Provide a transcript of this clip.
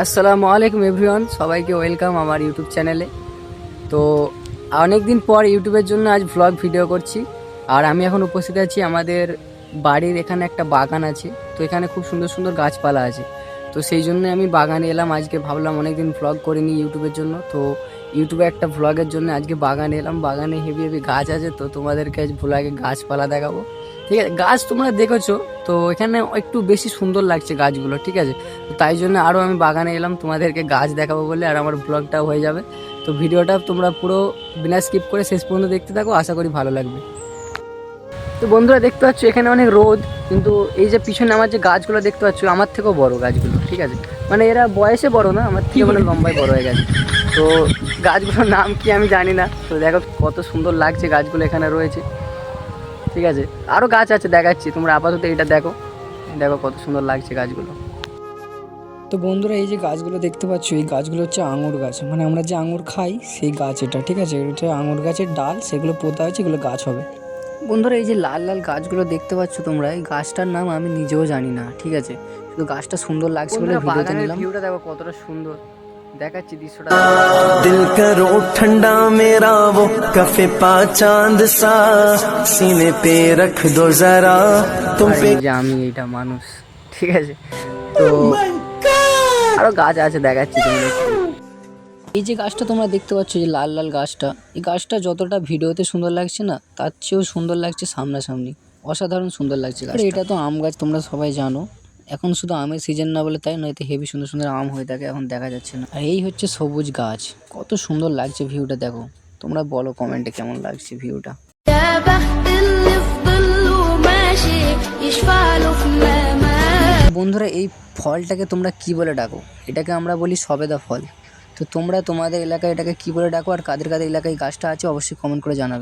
আসসালামু আলাইকুম এভরিওয়ান, সবাইকে ওয়েলকাম আমার ইউটিউব চ্যানেলে। তো অনেক দিন পর ইউটিউবের জন্য আজ ভ্লগ ভিডিও করছি। আর আমি এখন উপস্থিত আছি আমাদের বাড়ির এখানে একটা বাগান আছে। তো এখানে খুব সুন্দর সুন্দর গাছপালা আছে। তো সেই জন্য আমি বাগানে এলাম আজকে। ভাবলাম অনেক দিন ভ্লগ করিনি ইউটিউবের জন্য, তো ইউটিউবে একটা ভ্লগের জন্য আজকে বাগানে এলাম। বাগানে হেভি হেভি গাছ আছে, তো তোমাদেরকে আজ ভ্লগে গাছপালা দেখাবো। ঠিক আছে, গাছ তোমরা দেখেছো, তো এখানে একটু বেশি সুন্দর লাগছে গাছগুলো। ঠিক আছে, তো তাই জন্য আরও আমি বাগানে এলাম তোমাদেরকে গাছ দেখাবো বলে, আর আমার ব্লগটাও হয়ে যাবে। তো ভিডিওটা তোমরা পুরো বিনা স্কিপ করে শেষ পর্যন্ত দেখতে থাকো, আশা করি ভালো লাগবে। তো বন্ধুরা দেখতে পাচ্ছ এখানে অনেক রোদ, কিন্তু এই যে পিছনে আমার যে গাছগুলো দেখতে পাচ্ছ আমার থেকেও বড় গাছগুলো। ঠিক আছে, মানে এরা বয়সে বড় না, আমার থেকে মানে লম্বায় বড় হয়ে গেছে। তো গাছগুলোর নাম কি আমি জানি না। তো দেখো কত সুন্দর লাগছে গাছগুলো এখানে রয়েছে। ঠিক আছে, আরও গাছ আছে দেখাচ্ছি, তোমরা আপাতত এটা দেখো। দেখো কত সুন্দর লাগছে গাছগুলো। তো বন্ধুরা এই যে গাছগুলো দেখতে পাচ্ছ, এই গাছগুলো হচ্ছে আঙুর গাছ, মানে আমরা যে আঙুর খাই সেই গাছ এটা। ঠিক আছে, এটা আঙুর গাছের ডাল, সেগুলো পোতা হয়েছে, এগুলো গাছ হবে। বন্ধুরা এই যে লাল লাল গাছগুলো দেখতে পাচ্ছ তোমরা, এই গাছটার নাম আমি নিজেও জানি না। ঠিক আছে, শুধু গাছটা সুন্দর লাগছে বলে ভিডিওতে নিলাম। ভিউটা দেখো কতটা সুন্দর, দেখাচ্ছি দৃশ্যটা। दिल करो ठंडा मेरा वो कफे पा चांद सा सीने पे रख दो जरा तुम पे। যে আমি এইটা মানুষ। ঠিক আছে, তো আরো গাছ আছে দেখাচ্ছি তোমরা। এই যে গাছটা তোমরা দেখতে পাচ্ছ, যে লাল লাল গাছটা, এই গাছটা যতটা ভিডিওতে সুন্দর লাগছে না, তার চেয়েও সুন্দর লাগছে সামনাসামনি। অসাধারণ সুন্দর লাগছে গাছ। এটা তো আম গাছ, তোমরা সবাই জানো। এখন শুধু আমের সিজন না বলে তাই নয়, এতে হেভি সুন্দর সুন্দর আম হয়ে থাকে, এখন দেখা যাচ্ছে না। আর এই হচ্ছে সবুজ গাছ, কত সুন্দর লাগছে ভিউটা দেখো। তোমরা বলো কমেন্টে কেমন লাগছে ভিউটা। বন্ধুরা এই ফলটাকে তোমরা কি বলে ডাকো? এটাকে আমরা বলি সবেদা ফল। তো তোমরা তোমাদের এলাকায় এটাকে কি বলে ডাকো, আর কাদের কাদের এলাকায় গাছটা আছে অবশ্যই কমেন্ট করে জানাবে।